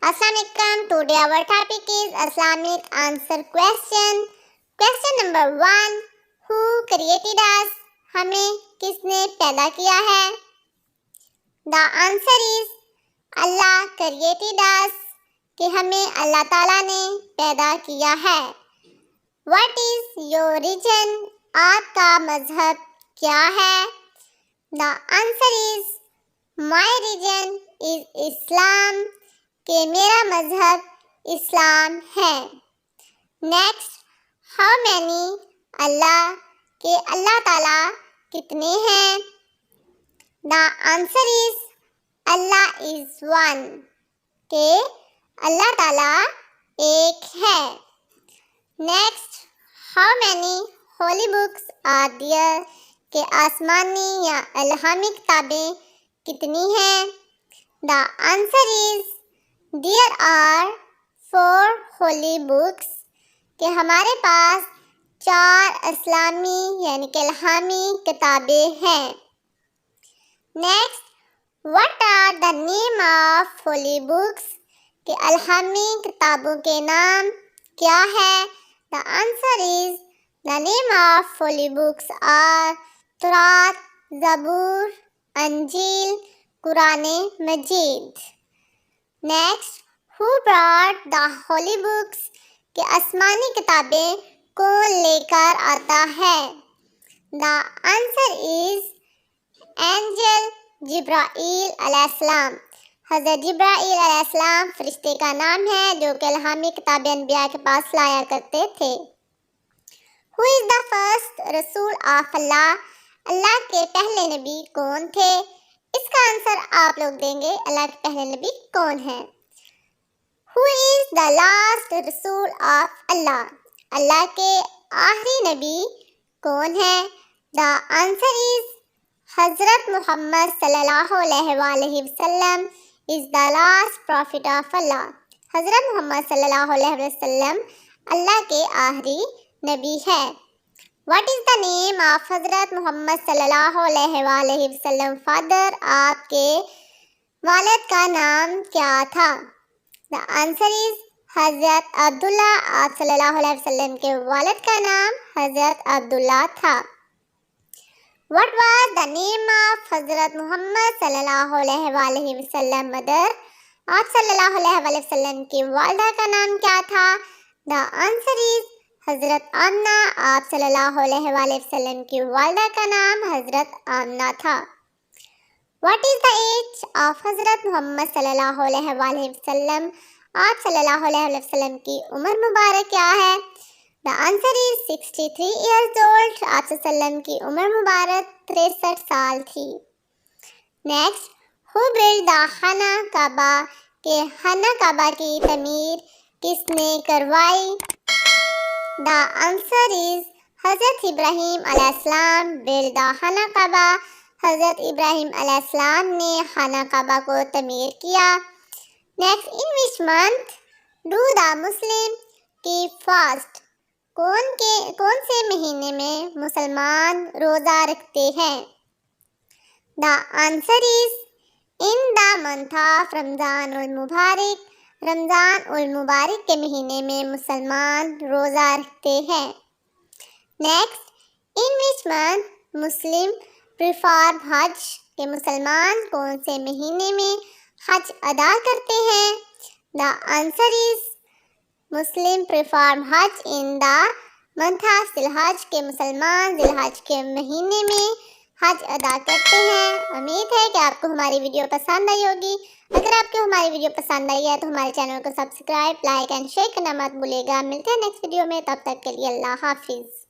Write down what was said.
Assalamualaikum. Today our topic is Islamic answer question. Question number 1. Who created us? हमें किसने पैदा किया है? The answer is Allah created us. कि हमें अल्लाह ताला ने पैदा किया है. What is your religion? आपका मजहब क्या है? The answer is my religion is Islam. कि मेरा मजहब इस्लाम है. नेक्स्ट, हाउ मैनी अल्लाह के अल्लाह ताला कितने हैं? The answer is Allah is one. के अल्लाह ताला एक है. Next, how many holy books are there? के आसमानी या इल्हामी किताबें कितनी हैं? The answer is There are 4 holy books. कि हमारे पास 4 इस्लामी यानी कि इल्हामी किताबें हैं. Next, what are the name of holy books? कि इल्हामी किताबों के नाम क्या है? The answer is the name of holy books are Taurat, Zabur, Injil, Quran Majeed. Next, who brought the holy books? कि आसमानी किताबें कौन लेकर आता है? The answer is angel Jibrail अलैहिस्सलाम. हज़रत जिब्राईल अलैहिस्सलाम फरिश्ते का नाम है जो कि इल्हामी किताबें अनबिया के पास लाया करते थे. हु इज द फर्स्ट रसूल ऑफ अल्लाह? अल्लाह के पहले नबी कौन थे? इसका आंसर आप लोग देंगे. अल्लाह के पहले नबी कौन है? Who is the last रसूल ऑफ अल्लाह? अल्लाह के आखिरी नबी कौन है? The answer is हजरत मोहम्मद सल्लल्लाहु अलैहि वसल्लम is the last prophet of Allah. हजरत मोहम्मद सल्लल्लाहु अलैहि वसल्लम अल्लाह के आखिरी नबी है. What is the name of हजरत मोहम्मद सल्लल्लाहु अलैहि वसल्लम फादर? आपके वालिद का नाम क्या था? The answer is हजरत अब्दुल्ला. आप सल्लल्लाहु अलैहि वसल्लम के वालिद का नाम हजरत अब्दुल्ला था. What was the name of हजरत मोहम्मद सल्लल्लाहु अलैहि वसल्लम मदर? आप सल्लल्लाहु अलैहि वसल्लम की वालिदा का नाम क्या था? The answer is हजरत आमना. आप सल्लल्लाहु अलैहि वसल्लम की वालिदा का नाम हजरत आमना था. What is the age of हजरत मोहम्मद सल्लल्लाहु अलैहि वसल्लम? आप सल्लल्लाहु अलैहि वसल्लम की उम्र मुबारक क्या है? The answer is 63 years old. आप सल्लल्लाहु की उम्र मुबारक 63 साल थी. नेक्स्ट, who built the खाना काबा? के खाना काबा की तमीर किसने करवाई? The answer is हजरत इब्राहिम अलैहिस्सलाम built the खाना काबा. हजरत इब्राहिम अलैहिस्सलाम ने खाना काबा को तमीर किया. Next, in which month do the Muslim keep fast? कौन से महीने में मुसलमान रोज़ा रखते हैं? The answer is in the month of Ramzan ul Mubarak. Ramzan ul Mubarak के महीने में मुसलमान रोज़ा रखते हैं. Next, in which month Muslim prefer Hajj? के मुसलमान कौन से महीने में हज अदा करते हैं? The answer is Muslim prefer हज इन द मंथ ऑफ जिलहज. के मुसलमान जिलहज के महीने में हज अदा करते हैं. उम्मीद है कि आपको हमारी वीडियो पसंद आई होगी. अगर आपको हमारी वीडियो पसंद आई है तो हमारे चैनल को सब्सक्राइब, लाइक एंड शेयर करना मत भूलिएगा. मिलते हैं नेक्स्ट वीडियो में. तब तक के लिए अल्लाह हाफिज़.